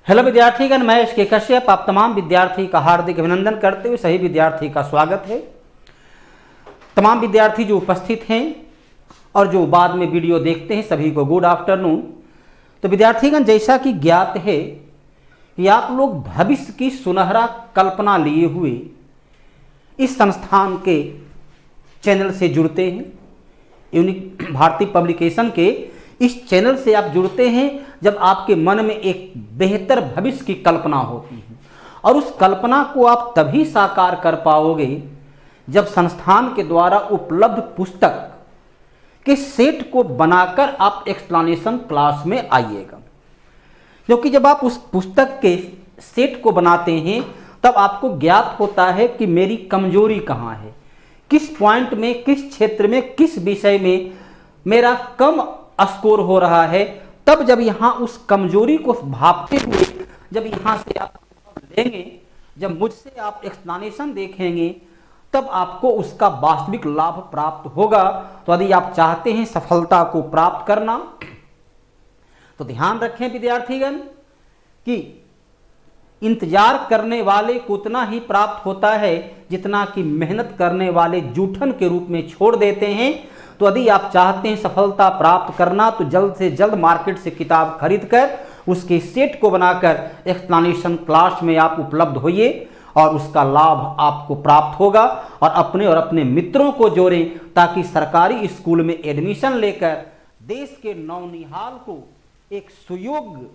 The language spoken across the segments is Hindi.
हेलो विद्यार्थीगण, मैं एस के कश्यप आप तमाम विद्यार्थी का हार्दिक अभिनंदन करते हुए सही विद्यार्थी का स्वागत है। तमाम विद्यार्थी जो उपस्थित हैं और जो बाद में वीडियो देखते हैं सभी को गुड आफ्टरनून। तो विद्यार्थीगण, जैसा कि ज्ञात है कि आप लोग भविष्य की सुनहरा कल्पना लिए हुए इस संस्थान के चैनल से जुड़ते हैं। यूनिक भारती पब्लिकेशन के इस चैनल से आप जुड़ते हैं जब आपके मन में एक बेहतर भविष्य की कल्पना होती है, और उस कल्पना को आप तभी साकार कर पाओगे जब संस्थान के द्वारा उपलब्ध पुस्तक के सेट को बनाकर आप एक्सप्लेनेशन क्लास में आइएगा। क्योंकि जब आप उस पुस्तक के सेट को बनाते हैं तब आपको ज्ञात होता है कि मेरी कमजोरी कहाँ है, किस पॉइंट में, किस क्षेत्र में, किस विषय में मेरा कम स्कोर हो रहा है। तब जब यहाँ उस कमजोरी को भांपते हुए जब यहाँ से आप लेंगे, जब मुझसे आप एक्सप्लेनेशन देखेंगे, तब आपको उसका वास्तविक लाभ प्राप्त होगा। तो यदि आप चाहते हैं सफलता को प्राप्त करना तो ध्यान रखें विद्यार्थीगण कि इंतजार करने वाले को उतना ही प्राप्त होता है जितना कि मेहनत करने वाले जूठन के रूप में छोड़ देते हैं। तो यदि आप चाहते हैं सफलता प्राप्त करना तो जल्द से जल्द मार्केट से किताब खरीदकर उसके सेट को बनाकर एक्सप्लेनेशन क्लास में आप उपलब्ध होइए और उसका लाभ आपको प्राप्त होगा। और अपने मित्रों को जोड़ें ताकि सरकारी स्कूल में एडमिशन लेकर देश के नौनिहाल को एक सुयोग्य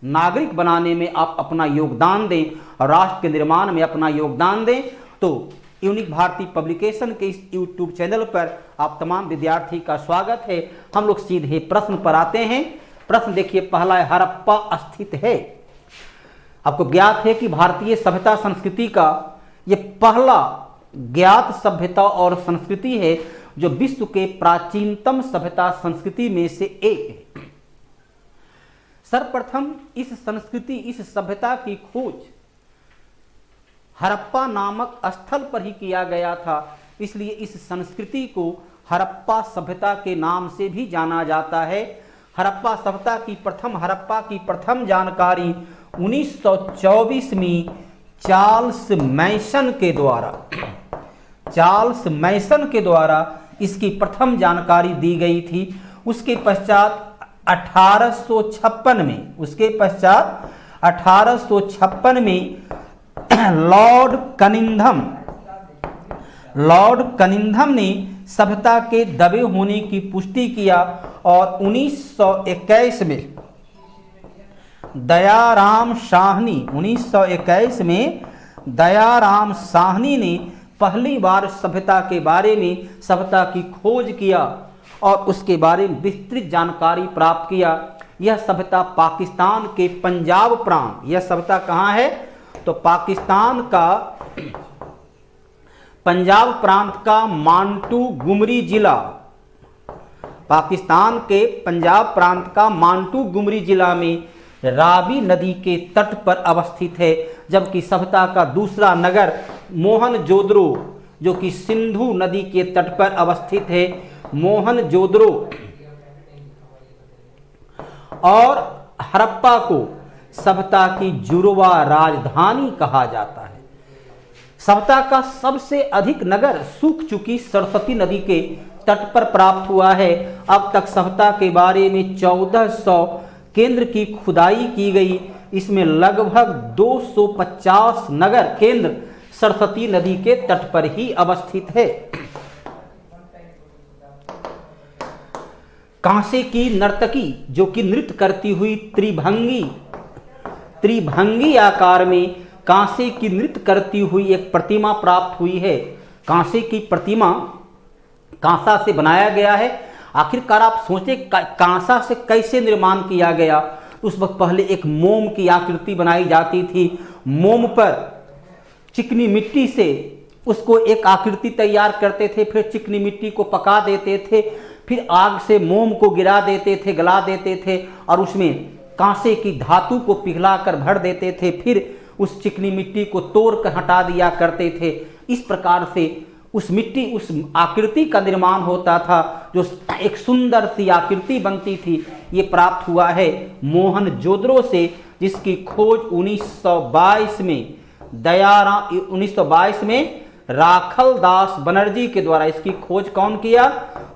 नागरिक बनाने में आप अपना योगदान दें और राष्ट्र के निर्माण में अपना योगदान दें। तो यूनिक भारती पब्लिकेशन के इस यूट्यूब चैनल पर आप तमाम विद्यार्थी का स्वागत है। हम लोग सीधे प्रश्न पर आते हैं। प्रश्न देखिए, पहला है, हड़प्पा स्थित है। आपको ज्ञात है कि भारतीय सभ्यता संस्कृति का ये पहला ज्ञात सभ्यता और संस्कृति है जो विश्व के प्राचीनतम सभ्यता संस्कृति में से एक है। सर्वप्रथम इस संस्कृति, इस सभ्यता की खोज हड़प्पा नामक स्थल पर ही किया गया था, इसलिए इस संस्कृति को हड़प्पा सभ्यता के नाम से भी जाना जाता है। हड़प्पा की प्रथम जानकारी 1924 में चार्ल्स मैसन के द्वारा इसकी प्रथम जानकारी दी गई थी। उसके पश्चात 1856 में लॉर्ड कनिंघम ने सभ्यता के दबे होने की पुष्टि किया और 1921 में दयाराम साहनी ने पहली बार सभ्यता के बारे में सभ्यता की खोज किया और उसके बारे में विस्तृत जानकारी प्राप्त किया। यह सभ्यता पाकिस्तान के पंजाब प्रांत, यह सभ्यता कहाँ है तो पाकिस्तान का पंजाब प्रांत का मांटू गुमरी जिला, पाकिस्तान के पंजाब प्रांत का मांटू गुमरी जिला में रावी नदी के तट पर अवस्थित है। जबकि सभ्यता का दूसरा नगर मोहनजोदड़ो जो कि सिंधु नदी के तट पर अवस्थित है, मोहनजोदड़ो और हड़प्पा को सभ्यता की जुड़वा राजधानी कहा जाता है। सभ्यता का सबसे अधिक नगर सूख चुकी सरस्वती नदी के तट पर प्राप्त हुआ है। अब तक सभ्यता के बारे में 1400 केंद्र की खुदाई की गई। इसमें लगभग 250 नगर केंद्र सरस्वती नदी के तट पर ही अवस्थित है। कांसे की नर्तकी जो कि नृत्य करती हुई त्रिभंगी आकार में कांसे की नृत्य करती हुई एक प्रतिमा प्राप्त हुई है। कांसे की प्रतिमा कांसा से बनाया गया है। आखिरकार आप सोचे कांसा से कैसे निर्माण किया गया। उस वक्त पहले एक मोम की आकृति बनाई जाती थी। मोम पर चिकनी मिट्टी से उसको एक आकृति तैयार करते थे, फिर चिकनी मिट्टी को पका देते थे, फिर आग से मोम को गिरा देते थे, गला देते थे और उसमें कांसे की धातु को पिघलाकर भर देते थे, फिर उस चिकनी मिट्टी को तोड़ कर हटा दिया करते थे। इस प्रकार से उस आकृति का निर्माण होता था, जो एक सुंदर सी आकृति बनती थी। ये प्राप्त हुआ है मोहनजोदड़ो से, जिसकी खोज 1922 में 1922 में राखल दास बनर्जी के द्वारा, इसकी खोज कौन किया?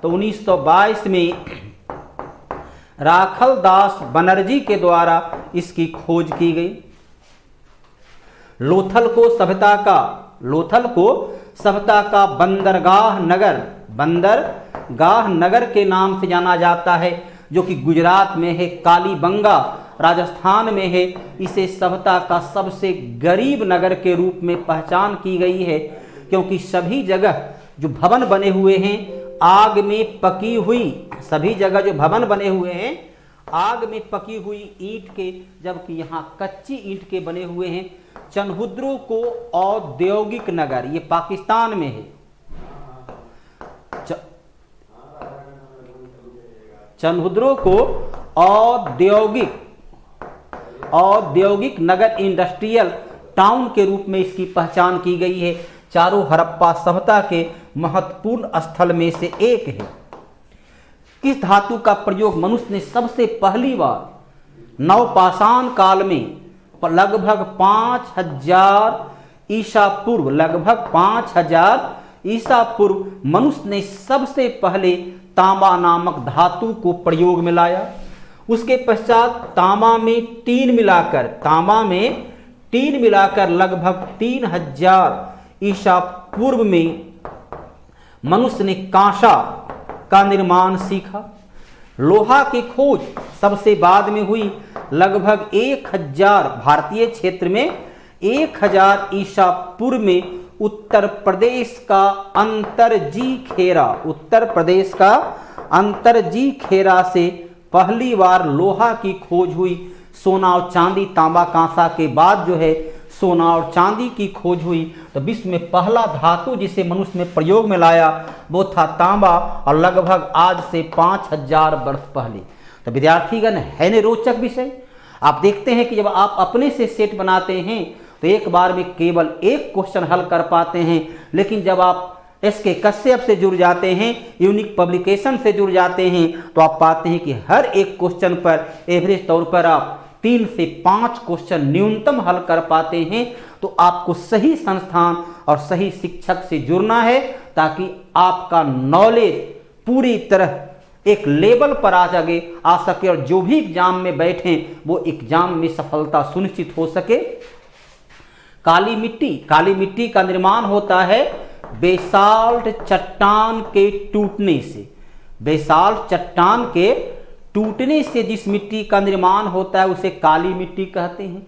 तो 1922 में राखल दास बनर्जी के द्वारा इसकी खोज की गई। लोथल को सभ्यता का बंदरगाह नगर के नाम से जाना जाता है, जो कि गुजरात में है। कालीबंगा राजस्थान में है। इसे सभ्यता का सबसे गरीब नगर के रूप में पहचान की गई है, क्योंकि सभी जगह जो भवन बने हुए हैं आग में पकी हुई, सभी जगह जो भवन बने हुए हैं आग में पकी हुई ईंट के, जबकि यहाँ कच्ची ईंट के बने हुए हैं। चनहुद्रो को औद्योगिक नगर, ये पाकिस्तान में है। चनहुद्रो को औद्योगिक नगर, इंडस्ट्रियल टाउन के रूप में इसकी पहचान की गई है। चारों हड़प्पा सभ्यता के महत्वपूर्ण स्थल में से एक है। किस धातु का प्रयोग मनुष्य ने सबसे पहली बार नवपाषाण काल में लगभग 5000 ईसा पूर्व मनुष्य ने सबसे पहले तांबा नामक धातु को प्रयोग में लाया? उसके पश्चात तांबा में टीन मिलाकर लगभग 3000 ईसा पूर्व में मनुष्य ने कांसा का निर्माण सीखा। लोहा की खोज सबसे बाद में हुई। लगभग 1000 भारतीय क्षेत्र में 1000 ईसा पूर्व में उत्तर प्रदेश का अंतरजी खेरा से पहली बार लोहा की खोज हुई। सोना और चांदी, तांबा कांसा के बाद जो है सोना और चांदी की खोज हुई। तो विश्व में पहला धातु जिसे मनुष्य ने प्रयोग में लाया वो था तांबा, और लगभग आज से 5000 वर्ष पहले। तो विद्यार्थीगण, है न रोचक विषय? आप देखते हैं कि जब आप अपने से सेट बनाते हैं तो एक बार में केवल एक क्वेश्चन हल कर पाते हैं, लेकिन जब आप एसके कश्यप से जुड़ जाते हैं, यूनिक पब्लिकेशन से जुड़ जाते हैं, तो आप पाते हैं कि हर एक क्वेश्चन पर एवरेज तौर पर आप 3 से 5 क्वेश्चन न्यूनतम हल कर पाते हैं। तो आपको सही संस्थान और सही शिक्षक से जुड़ना है, ताकि आपका नॉलेज पूरी तरह एक लेवल पर आ सके और जो भी एग्जाम में बैठें वो एग्जाम में सफलता सुनिश्चित हो सके। काली मिट्टी का निर्माण होता है बेसाल्ट चट्टान के टूटने से। बेसाल्ट चट्टान के टूटने से जिस मिट्टी का निर्माण होता है उसे काली मिट्टी कहते हैं।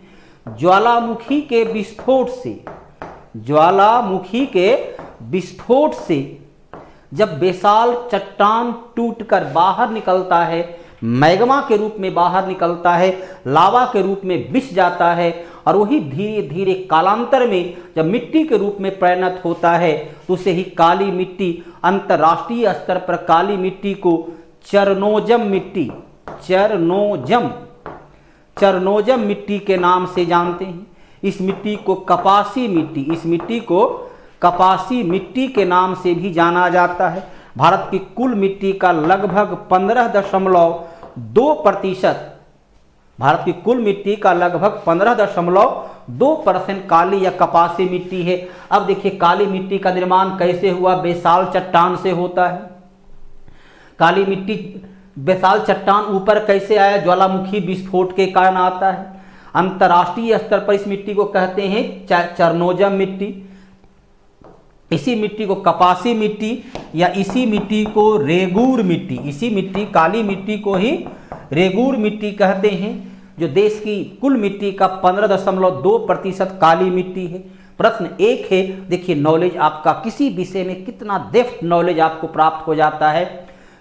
ज्वालामुखी के विस्फोट से जब बेसाल्ट चट्टान टूटकर बाहर निकलता है, मैग्मा के रूप में बाहर निकलता है, लावा के रूप में बिछ जाता है, और वही धीरे धीरे कालांतर में जब मिट्टी के रूप में परिणत होता है तो उसे ही काली मिट्टी, अंतर्राष्ट्रीय स्तर पर काली मिट्टी को चरनोजम मिट्टी के नाम से जानते हैं। इस मिट्टी को कपासी मिट्टी के नाम से भी जाना जाता है। भारत की कुल मिट्टी का लगभग 15.2% काली या कपासी मिट्टी है। अब देखिए काली मिट्टी का निर्माण कैसे हुआ? बेसाल्ट चट्टान से होता है। काली मिट्टी बेसाल्ट चट्टान ऊपर कैसे आया? ज्वालामुखी विस्फोट के कारण आता है। अंतर्राष्ट्रीय स्तर पर इस मिट्टी को कहते हैं चरनोजम मिट्टी। इसी मिट्टी को कपासी मिट्टी या इसी मिट्टी को रेगूर मिट्टी, इसी मिट्टी काली मिट्टी को ही रेगूर मिट्टी कहते हैं, जो देश की कुल मिट्टी का 15.2% काली मिट्टी है। प्रश्न एक है, देखिए नॉलेज आपका किसी विषय में कितना डेप्थ नॉलेज आपको प्राप्त हो जाता है।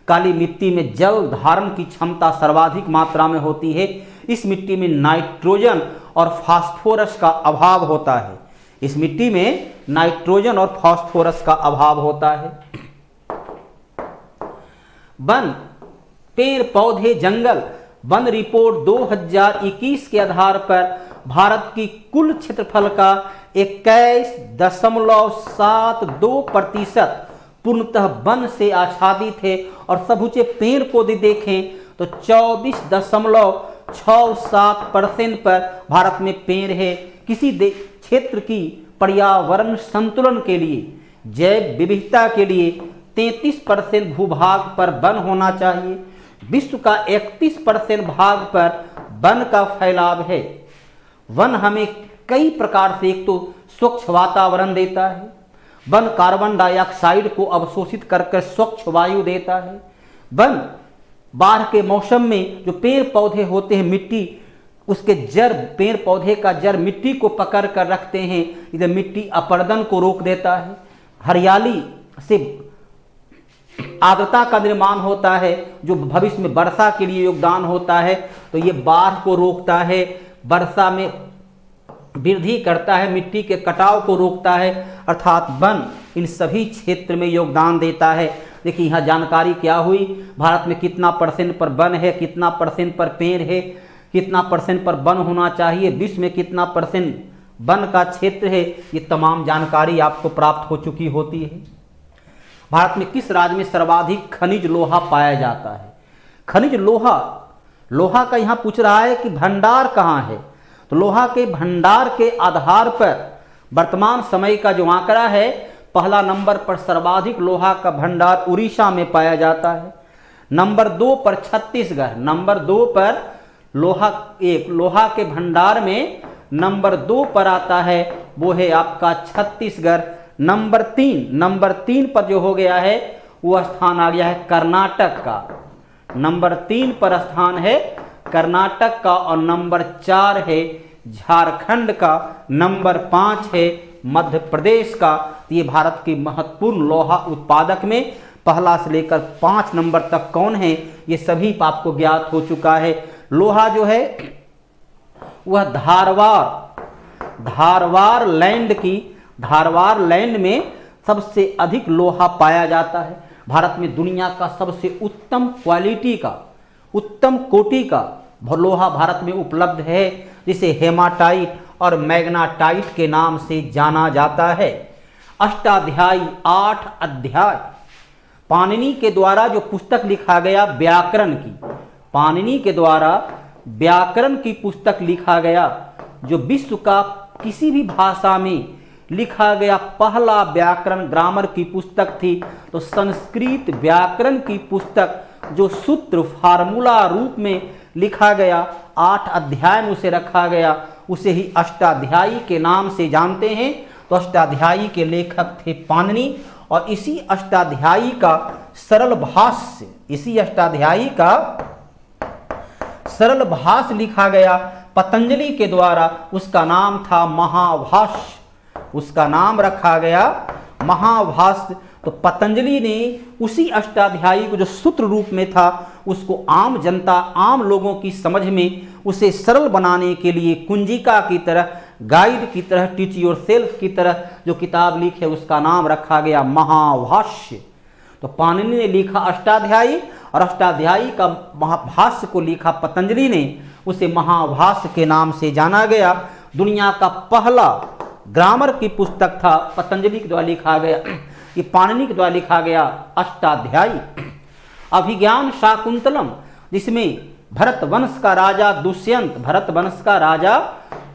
काली मिट्टी में जल धारण की क्षमता सर्वाधिक मात्रा में होती है। इस मिट्टी में नाइट्रोजन और फास्फोरस का अभाव होता है। इस मिट्टी में नाइट्रोजन और फास्फोरस का अभाव होता है। वन, पेड़ पौधे, जंगल। वन रिपोर्ट 2021 के आधार पर भारत की कुल क्षेत्रफल का 21.72% पूर्णतः वन से आच्छादित है, और समूचे पेड़ पौधे देखें तो 24.6 6-7% पर भारत में पेड़ है। किसी क्षेत्र की पर्यावरण संतुलन के लिए, जैव विविधता के लिए 33% भूभाग पर वन होना चाहिए। विश्व का 31% भाग पर वन का फैलाव है। वन हमें कई प्रकार से, एक तो स्वच्छ वातावरण देता है, वन कार्बन डाइऑक्साइड को अवशोषित करके स्वच्छ वायु देता है। वन बाढ़ के मौसम में जो पेड़ पौधे होते हैं, मिट्टी, उसके जड़, पेड़ पौधे का जड़ मिट्टी को पकड़ कर रखते हैं, इधर मिट्टी अपरदन को रोक देता है। हरियाली से आर्द्रता का निर्माण होता है, जो भविष्य में वर्षा के लिए योगदान होता है। तो ये बाढ़ को रोकता है, वर्षा में वृद्धि करता है, मिट्टी के कटाव को रोकता है। अर्थात वन इन सभी क्षेत्र में योगदान देता है। देखिए यहाँ जानकारी क्या हुई, भारत में कितना % पर वन है, कितना % पर पेड़ है, कितना % पर वन होना चाहिए, विश्व में कितना % वन का क्षेत्र है, ये तमाम जानकारी आपको प्राप्त हो चुकी होती है। भारत में किस राज्य में सर्वाधिक खनिज लोहा पाया जाता है? खनिज लोहा, लोहा का यहाँ पूछ रहा है कि भंडार कहाँ है। तो लोहा के भंडार के आधार पर वर्तमान समय का जो आंकड़ा है, पहला नंबर पर सर्वाधिक लोहा का भंडार उड़ीसा में पाया जाता है। नंबर 2 पर छत्तीसगढ़, नंबर 2 पर लोहा के भंडार में नंबर 2 पर आता है, वो है आपका छत्तीसगढ़। नंबर 3 पर जो हो गया है वो स्थान आ गया है कर्नाटक का। नंबर 3 पर स्थान है कर्नाटक का, और नंबर 4 है झारखंड का, नंबर 5 है मध्य प्रदेश का। ये भारत की महत्वपूर्ण लोहा उत्पादक में पहला से लेकर 5 नंबर तक कौन है, ये सभी आपको ज्ञात हो चुका है। लोहा जो है वह धारवाड़ लैंड में सबसे अधिक लोहा पाया जाता है। भारत में दुनिया का सबसे उत्तम क्वालिटी का, उत्तम कोटि का लोहा भारत में उपलब्ध है, जिसे हेमाटाइट और मैग्नाटाइट के नाम से जाना जाता है। अष्टाध्यायी, 8 अध्याय, पाणिनि के द्वारा जो पुस्तक लिखा गया व्याकरण की, पाणिनि के द्वारा व्याकरण की पुस्तक लिखा गया, जो विश्व का किसी भी भाषा में लिखा गया पहला व्याकरण ग्रामर की पुस्तक थी। तो संस्कृत व्याकरण की पुस्तक जो सूत्र फार्मूला रूप में लिखा गया, 8 अध्याय में उसे रखा गया, उसे ही अष्टाध्यायी के नाम से जानते हैं। तो अष्टाध्यायी के लेखक थे पाणिनि, और इसी अष्टाध्यायी का सरल भाष्य लिखा गया पतंजलि के द्वारा। उसका नाम था महाभाष्य, उसका नाम रखा गया महाभाष्य। तो पतंजलि ने उसी अष्टाध्यायी को जो सूत्र रूप में था, उसको आम जनता, आम लोगों की समझ में उसे सरल बनाने के लिए कुंजिका की तरह, गाइड की तरह, टीच योरसेल्फ की तरह जो किताब लिखे, उसका नाम रखा गया महाभाष्य। तो पाणिनि ने लिखा अष्टाध्यायी, और अष्टाध्यायी का महाभाष्य को लिखा पतंजलि ने, उसे महाभाष्य के नाम से जाना गया। दुनिया का पहला ग्रामर की पुस्तक था, पतंजलि के द्वारा लिखा गया, ये पाणिनि के द्वारा लिखा गया अष्टाध्यायी। अभिज्ञान शाकुंतलम, जिसमें भरत वंश का राजा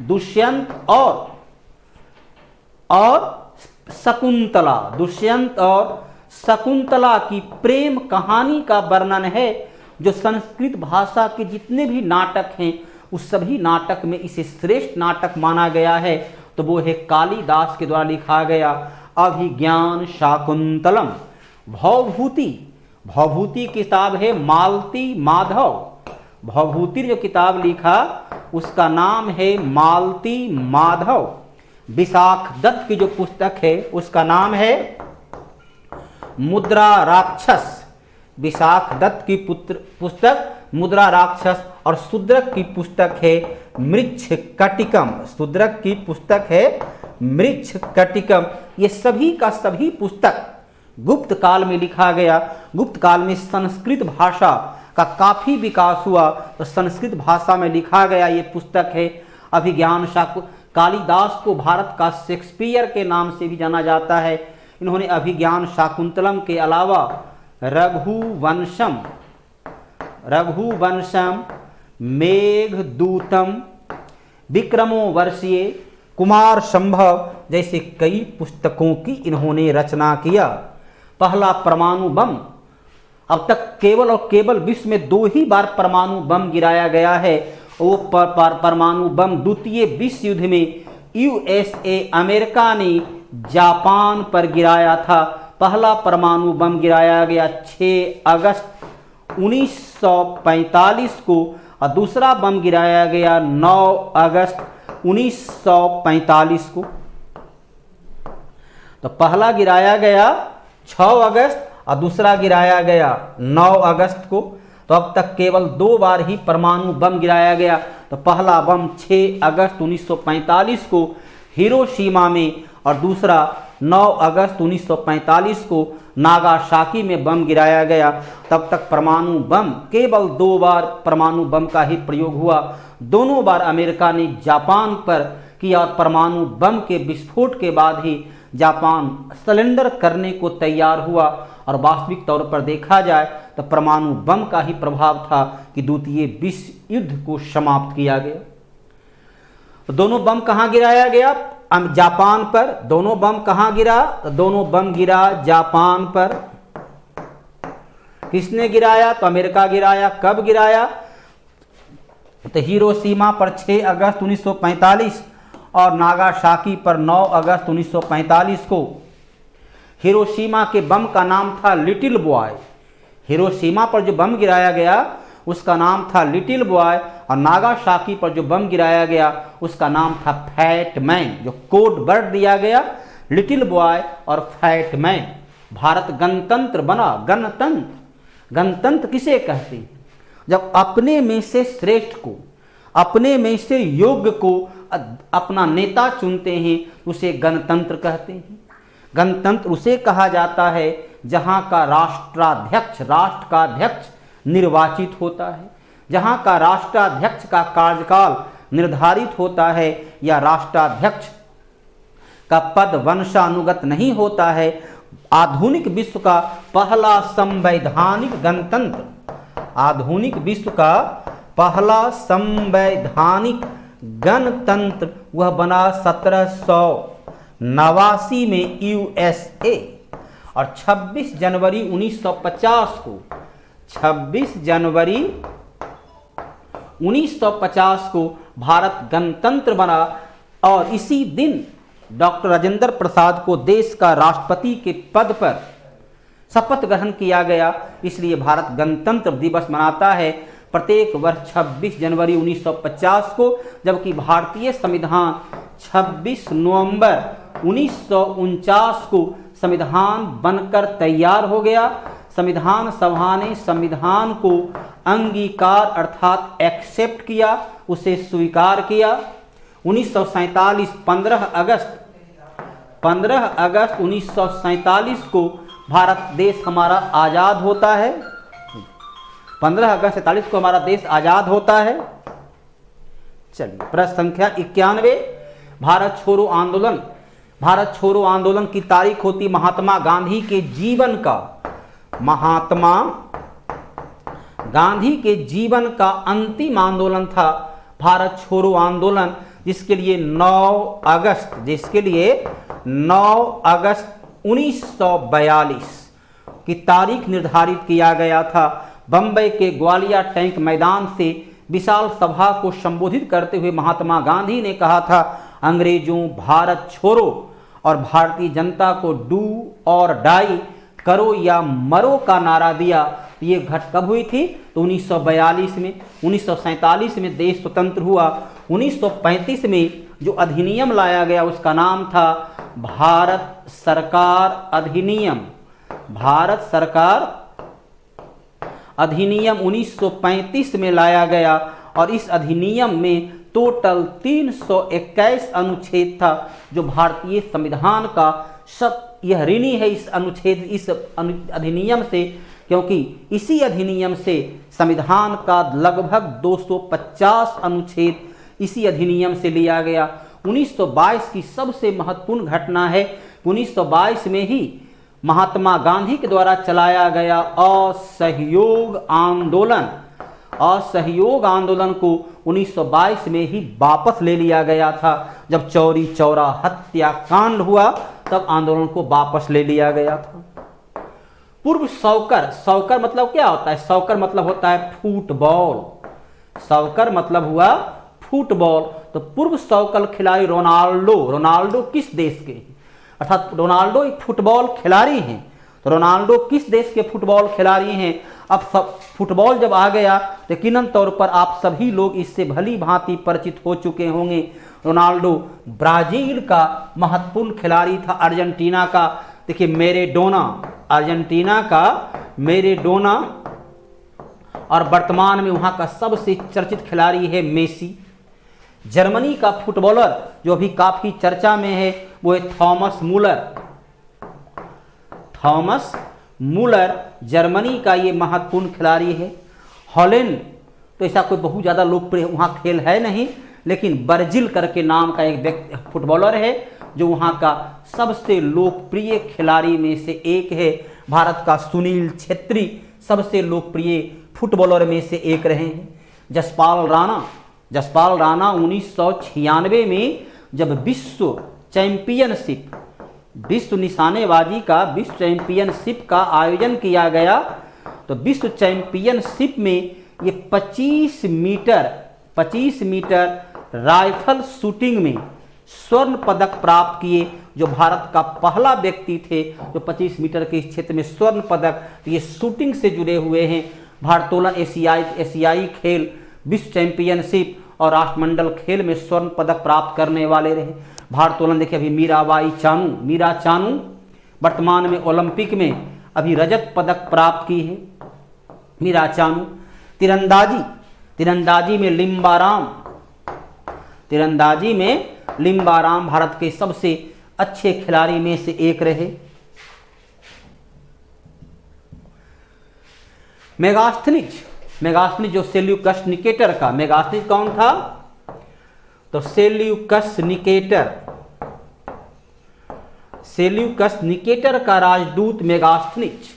दुष्यंत और शकुंतला, दुष्यंत और शकुंतला की प्रेम कहानी का वर्णन है, जो संस्कृत भाषा के जितने भी नाटक हैं उस सभी नाटक में इसे श्रेष्ठ नाटक माना गया है। तो वो है कालिदास के द्वारा लिखा गया अभिज्ञान शाकुंतलम। भवभूति किताब है मालती माधव, भवभूति जो किताब लिखा उसका नाम है मालती माधव। विशाख दत्त की जो पुस्तक है उसका नाम है मुद्रा राक्षस, विशाख दत्त की पुस्तक मुद्रा राक्षस। और शूद्रक की पुस्तक है मृच्छकटिकम, शूद्रक की पुस्तक है मृच्छकटिकम। ये सभी का सभी पुस्तक गुप्त काल में लिखा गया। गुप्त काल में संस्कृत भाषा का काफ़ी विकास हुआ, तो संस्कृत भाषा में लिखा गया ये पुस्तक है अभिज्ञान शाकुंतलम। कालिदास को भारत का शेक्सपियर के नाम से भी जाना जाता है। इन्होंने अभिज्ञान शाकुंतलम के अलावा रघुवंशम, मेघदूतम, विक्रमो वर्षीय, कुमार संभव जैसे कई पुस्तकों की इन्होंने रचना किया। पहला परमाणु बम, अब तक केवल और केवल विश्व में 2 ही बार परमाणु बम गिराया गया है। वो परमाणु बम द्वितीय विश्व युद्ध में यूएसए अमेरिका ने जापान पर गिराया था। पहला परमाणु बम गिराया गया 6 अगस्त 1945 को और दूसरा बम गिराया गया 9 अगस्त 1945 को। तो पहला गिराया गया 6 अगस्त और दूसरा गिराया गया 9 अगस्त को। तो अब तक केवल 2 बार ही परमाणु बम गिराया गया। तो पहला बम 6 अगस्त 1945 को हिरोशिमा में और दूसरा 9 अगस्त 1945 को नागासाकी में बम गिराया गया। तब तक परमाणु बम केवल 2 बार परमाणु बम का ही प्रयोग हुआ। दोनों बार अमेरिका ने जापान पर किया और परमाणु बम के विस्फोट के बाद ही जापान सरेंडर करने को तैयार हुआ। और वास्तविक तौर पर देखा जाए तो परमाणु बम का ही प्रभाव था कि द्वितीय विश्व युद्ध को समाप्त किया गया। तो दोनों बम कहाँ गिराया गया? जापान पर। दोनों बम कहाँ गिरा? दोनों बम गिरा जापान पर। किसने गिराया? तो अमेरिका गिराया। कब गिराया? तो हिरोशिमा पर 6 अगस्त 1945 और नागासाकी पर 9 अगस्त 1945 को। हिरोशिमा के बम का नाम था लिटिल बॉय। हिरोशिमा पर जो बम गिराया गया उसका नाम था लिटिल बॉय और नागासाकी पर जो बम गिराया गया उसका नाम था फैट मैन। जो कोड वर्ड दिया गया लिटिल बॉय और फैट मैन। भारत गणतंत्र बना। गणतंत्र, गणतंत्र किसे कहते हैं? जब अपने में से श्रेष्ठ को, अपने में से योग्य को अपना नेता चुनते हैं उसे गणतंत्र कहते हैं। गणतंत्र उसे कहा जाता है जहां का राष्ट्राध्यक्ष, राष्ट्र का अध्यक्ष निर्वाचित होता है, जहां का राष्ट्राध्यक्ष का कार्यकाल निर्धारित होता है या राष्ट्राध्यक्ष का पद वंशानुगत नहीं होता है। आधुनिक विश्व का पहला संवैधानिक गणतंत्र, आधुनिक विश्व का पहला संवैधानिक गणतंत्र वह बना 1789 में यूएसए। और 26 जनवरी 1950 को, 26 जनवरी 1950 को भारत गणतंत्र बना। और इसी दिन डॉक्टर राजेंद्र प्रसाद को देश का राष्ट्रपति के पद पर शपथ ग्रहण किया गया। इसलिए भारत गणतंत्र दिवस मनाता है प्रत्येक वर्ष 26 जनवरी 1950 को, जबकि भारतीय संविधान 26 नवंबर 1949 को संविधान बनकर तैयार हो गया। संविधान सभा ने संविधान को अंगीकार अर्थात एक्सेप्ट किया, उसे स्वीकार किया। 1947 15 अगस्त 1947 को भारत देश हमारा आज़ाद होता है। 15 अगस्त 47 को हमारा देश आज़ाद होता है। चलिए प्रश्न संख्या 91, भारत छोड़ो आंदोलन। भारत छोड़ो आंदोलन की तारीख होती महात्मा गांधी के जीवन का, महात्मा गांधी के जीवन का अंतिम आंदोलन था भारत छोड़ो आंदोलन, जिसके लिए 9 अगस्त 1942 की तारीख निर्धारित किया गया था। बंबई के ग्वालियर टैंक मैदान से विशाल सभा को संबोधित करते हुए महात्मा गांधी ने कहा था, अंग्रेजों भारत छोड़ो और भारतीय जनता को डू और डाई, करो या मरो का नारा दिया। ये घटना कब हुई थी? तो 1942 में। 1947 में देश स्वतंत्र हुआ। 1935 में जो अधिनियम लाया गया उसका नाम था भारत सरकार अधिनियम। भारत सरकार अधिनियम 1935 में लाया गया और इस अधिनियम में टोटल 321 अनुच्छेद था, जो भारतीय संविधान का यह ऋणी है इस अनुच्छेद, इस अधिनियम से, क्योंकि इसी अधिनियम से संविधान का लगभग 250 अनुच्छेद इसी अधिनियम से लिया गया। 1922 की सबसे महत्वपूर्ण घटना है। 1922 में ही महात्मा गांधी के द्वारा चलाया गया असहयोग आंदोलन, असहयोग आंदोलन को 1922 में ही वापस ले लिया गया था। जब चौरी चौरा हत्याकांड हुआ तब आंदोलन को वापस ले लिया गया था। पूर्व सॉकर, सॉकर मतलब क्या होता है? सॉकर मतलब होता है फुटबॉल। सॉकर मतलब हुआ फुटबॉल। तो पूर्व सॉकर खिलाड़ी रोनाल्डो, रोनाल्डो किस देश के हैं? अर्थात रोनाल्डो एक फुटबॉल खिलाड़ी हैं। तो रोनाल्डो किस देश के फुटबॉल खिलाड़ी हैं? अब सब फुटबॉल जब आ गया तो यकीनन तौर पर आप सभी लोग इससे भली भांति परिचित हो चुके होंगे। रोनाल्डो ब्राजील का महत्वपूर्ण खिलाड़ी था, अर्जेंटीना का। देखिए मैराडोना, अर्जेंटीना का मैराडोना, और वर्तमान में वहां का सबसे चर्चित खिलाड़ी है मेसी। जर्मनी का फुटबॉलर जो अभी काफी चर्चा में है वो है थॉमस मुलर। थॉमस मुलर जर्मनी का ये महत्वपूर्ण खिलाड़ी है। हॉलैंड तो ऐसा कोई बहुत ज़्यादा लोकप्रिय वहाँ खेल है नहीं, लेकिन ब्राजील करके नाम का एक व्यक्ति फुटबॉलर है जो वहाँ का सबसे लोकप्रिय खिलाड़ी में से एक है। भारत का सुनील छेत्री सबसे लोकप्रिय फुटबॉलर में से एक रहे हैं। जसपाल राणा, जसपाल राणा 1996 में जब विश्व चैंपियनशिप, विश्व निशानेबाजी का विश्व चैंपियनशिप का आयोजन किया गया तो विश्व चैंपियनशिप में ये 25 मीटर राइफल शूटिंग में स्वर्ण पदक प्राप्त किए, जो भारत का पहला व्यक्ति थे जो 25 मीटर के क्षेत्र में स्वर्ण पदक, ये शूटिंग से जुड़े हुए हैं। भारोत्तोलन एशियाई खेल, विश्व चैंपियनशिप और राष्ट्रमंडल खेल में स्वर्ण पदक प्राप्त करने वाले रहे। भारोत्तोलन देखिए अभी मीरा चानू वर्तमान में ओलंपिक में अभी रजत पदक प्राप्त की है मीरा चानू। तीरंदाजी में लिम्बाराम भारत के सबसे अच्छे खिलाड़ी में से एक रहे। मेगास्थनीज जो सेल्यूकस निकेटर का, मेगास्थनीज कौन था? तो सेल्यूकस निकेटर का राजदूत मेगास्थनीज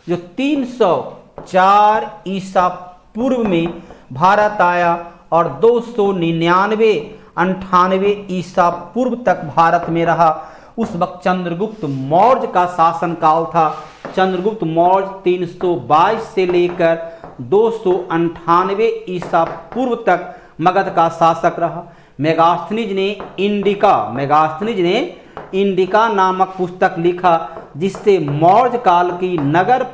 जो 304 ईसा पूर्व में भारत आया और 299-98 ईसा पूर्व तक भारत में रहा। उस वक्त चंद्रगुप्त मौर्य का शासन काल था। चंद्रगुप्त मौर्य 322 से लेकर 298 ईसा पूर्व तक मगध का शासक रहा। मेगास्थनीज ने इंडिका नामक पुस्तक लिखा जिससे मौर्य काल की नगर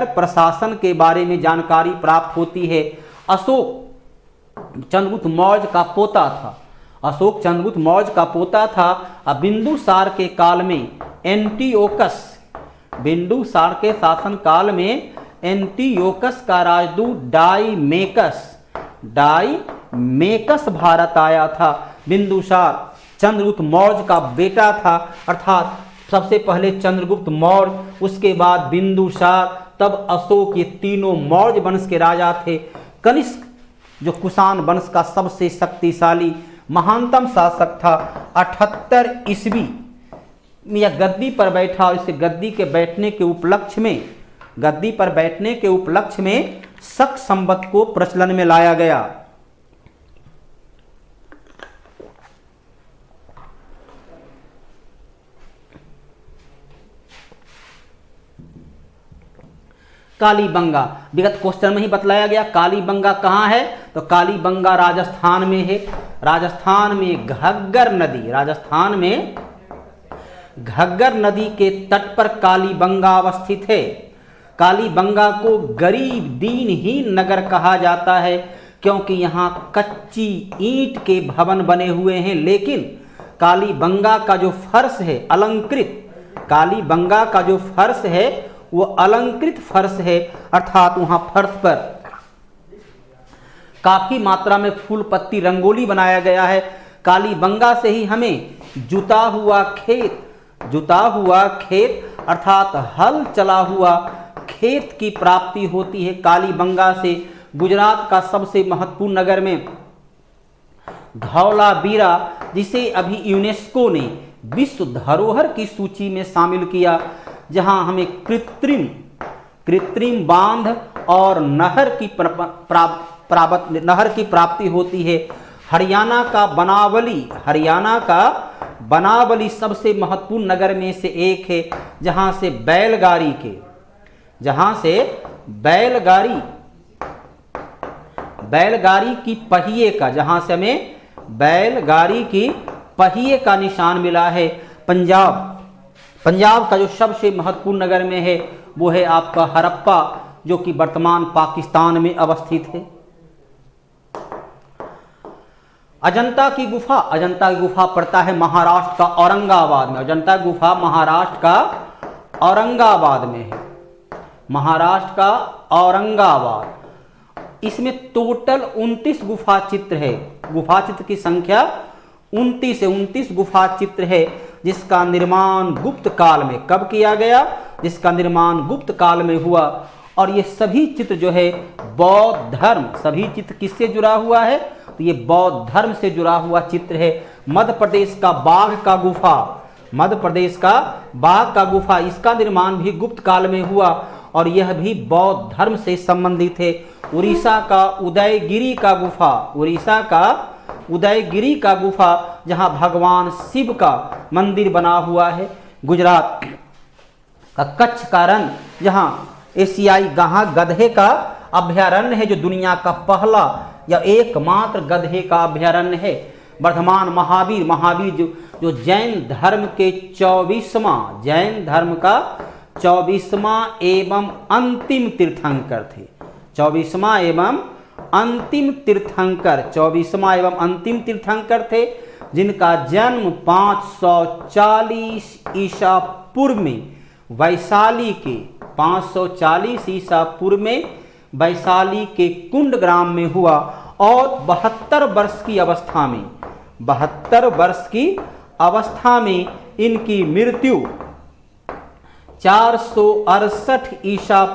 प्रशासन के बारे में जानकारी प्राप्त होती है। अशोक चंद्रगुप्त मौर्य का पोता था। अब बिंदुसार के काल में बिंदुसार के शासन काल में एंटियोकस का राजदूत डाईमेकस भारत आया था। बिंदुसार चंद्रगुप्त मौर्य का बेटा था, अर्थात सबसे पहले चंद्रगुप्त मौर्य, उसके बाद बिंदुसार, तब अशोक, ये तीनों मौर्य वंश के राजा थे। कनिष्क जो कुषाण वंश का सबसे शक्तिशाली महानतम शासक था, 78 ईस्वी में यह गद्दी पर बैठा और इसे गद्दी पर बैठने के उपलक्ष्य में शक संवत को प्रचलन में लाया गया। कालीबंगा विगत क्वेश्चन में ही बतलाया गया। कालीबंगा कहाँ है? तो कालीबंगा राजस्थान में है। राजस्थान में घग्गर नदी के तट पर कालीबंगा अवस्थित है। कालीबंगा को गरीब दीनहीन नगर कहा जाता है क्योंकि यहाँ कच्ची ईंट के भवन बने हुए हैं, लेकिन कालीबंगा का जो फर्श है वो अलंकृत फर्श है, अर्थात वहां फर्श पर काफी मात्रा में फूल पत्ती रंगोली बनाया गया है। कालीबंगा से ही हमें जुता हुआ खेत अर्थात हल चला हुआ खेत की प्राप्ति होती है। कालीबंगा से गुजरात का सबसे महत्वपूर्ण नगर में धौलावीरा, जिसे अभी यूनेस्को ने विश्व धरोहर की सूची में शामिल किया, जहां हमें कृत्रिम कृत्रिम बांध और नहर की प्राप्ति होती है। हरियाणा का बनावली सबसे महत्वपूर्ण नगर में से एक है, जहां से बैलगाड़ी की पहिए का, जहां से हमें बैलगाड़ी की पहिए का निशान मिला है। पंजाब का जो सबसे महत्वपूर्ण नगर में है वो है आपका हड़प्पा, जो कि वर्तमान पाकिस्तान में अवस्थित है। अजंता की गुफा पड़ता है महाराष्ट्र का औरंगाबाद में। अजंता गुफा महाराष्ट्र का औरंगाबाद में है, महाराष्ट्र का औरंगाबाद। इसमें टोटल 29 गुफा चित्र है। गुफा चित्र की संख्या 29 है। 29 गुफा चित्र है, जिसका निर्माण गुप्त काल में कब किया गया? जिसका निर्माण गुप्त काल में हुआ। और ये सभी चित्र जो है बौद्ध धर्म, सभी चित्र किससे जुड़ा हुआ है? तो ये बौद्ध धर्म से जुड़ा हुआ चित्र है। मध्य प्रदेश का बाघ का गुफा, इसका निर्माण भी गुप्त काल में हुआ और यह भी बौद्ध धर्म से संबंधित है। उड़ीसा का उदयगिरी का गुफा जहां भगवान शिव का मंदिर बना हुआ है। गुजरात का कच्छ का रण, जहां एशियाई गधे का अभयारण्य है, जो दुनिया का पहला या एकमात्र गधे का अभयारण्य है। वर्धमान महावीर जो जैन धर्म के 24वां एवं अंतिम तीर्थंकर थे। 24वां एवं अंतिम तीर्थंकर थे, जिनका जन्म 540 ईसा पूर्व में वैशाली के कुंड ग्राम में हुआ और 72 वर्ष की अवस्था में इनकी मृत्यु 468 ईसा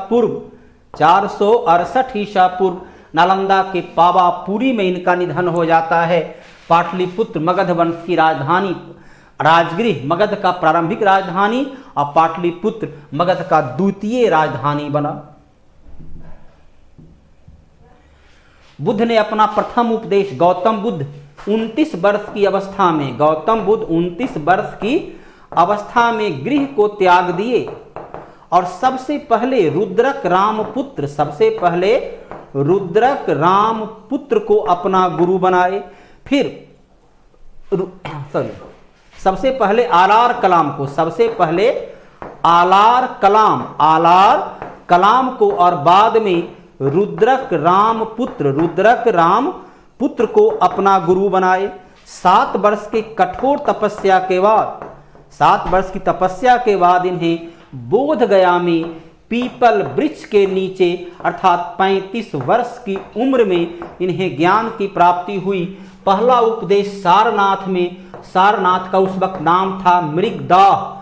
पूर्व नालंदा के पावापुरी में इनका निधन हो जाता है। पाटलिपुत्र मगध वंश की राजधानी, राजगृह मगध का प्रारंभिक राजधानी और पाटलिपुत्र मगध का द्वितीय राजधानी बना। बुद्ध ने अपना प्रथम उपदेश गौतम बुद्ध 29 वर्ष की अवस्था में गृह को त्याग दिए और सबसे पहले रुद्रक रामपुत्र को अपना गुरु बनाए। फिर सबसे पहले आलार कलाम को और बाद में रुद्रक रामपुत्र को अपना गुरु बनाए। 7 वर्ष की तपस्या के बाद इन्हें बोध गया में पीपल वृक्ष के नीचे अर्थात 35 वर्ष की उम्र में इन्हें ज्ञान की प्राप्ति हुई। पहला उपदेश सारनाथ का उस वक्त नाम था मृगदाह।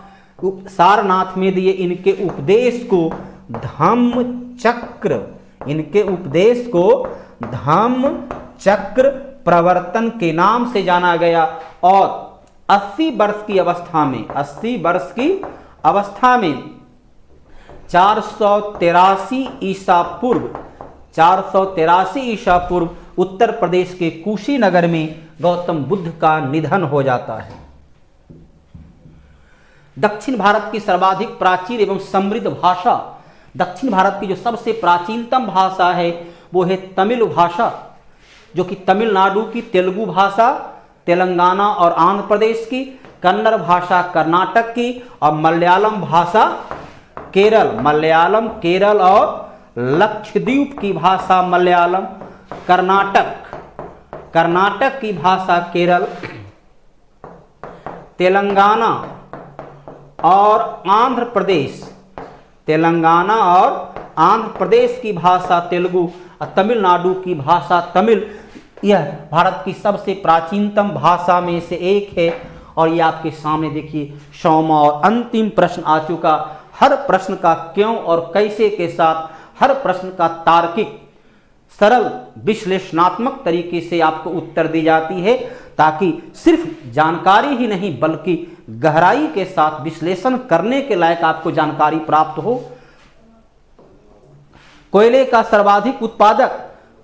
सारनाथ में दिए इनके उपदेश को धम्म चक्र प्रवर्तन के नाम से जाना गया। और 80 वर्ष की अवस्था में 483 ईसा पूर्व उत्तर प्रदेश के कुशीनगर में गौतम बुद्ध का निधन हो जाता है। दक्षिण भारत की सर्वाधिक प्राचीन एवं समृद्ध भाषा, दक्षिण भारत की जो सबसे प्राचीनतम भाषा है वो है तमिल भाषा, जो कि तमिलनाडु की तेलुगु भाषा, तेलंगाना और आंध्र प्रदेश की, कन्नड़ भाषा कर्नाटक की और मलयालम भाषा केरल और लक्षद्वीप की भाषा मलयालम, कर्नाटक की भाषा केरल, तेलंगाना और आंध्र प्रदेश की भाषा तेलुगु और तमिलनाडु की भाषा तमिल। यह भारत की सबसे प्राचीनतम भाषा में से एक है। और ये आपके सामने देखिए 100वां और अंतिम प्रश्न आ चुका। हर प्रश्न का क्यों और कैसे के साथ हर प्रश्न का तार्किक सरल विश्लेषणात्मक तरीके से आपको उत्तर दी जाती है, ताकि सिर्फ जानकारी ही नहीं बल्कि गहराई के साथ विश्लेषण करने के लायक आपको जानकारी प्राप्त हो। कोयले का सर्वाधिक उत्पादक,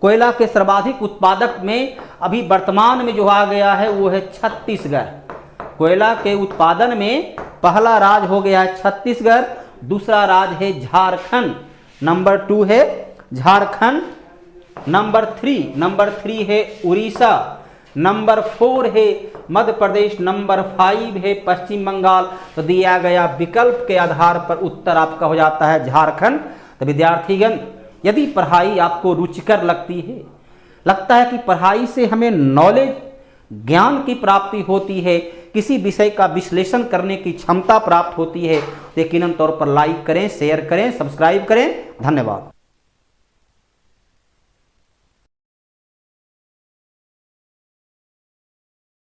कोयला के सर्वाधिक उत्पादक में अभी वर्तमान में जो आ गया है वो है छत्तीसगढ़। कोयला के उत्पादन में पहला राज्य हो गया है छत्तीसगढ़, दूसरा राज्य है झारखंड, नंबर 2 है झारखंड, नंबर 3 है उड़ीसा, नंबर 4 है मध्य प्रदेश, नंबर 5 है पश्चिम बंगाल। तो दिया गया विकल्प के आधार पर उत्तर आपका हो जाता है झारखंड। तो विद्यार्थीगण, यदि पढ़ाई आपको रुचिकर लगती है, लगता है कि पढ़ाई से हमें नॉलेज, ज्ञान की प्राप्ति होती है, किसी विषय का विश्लेषण करने की क्षमता प्राप्त होती है, तो यकीनन तौर पर लाइक करें, शेयर करें, सब्सक्राइब करें। धन्यवाद।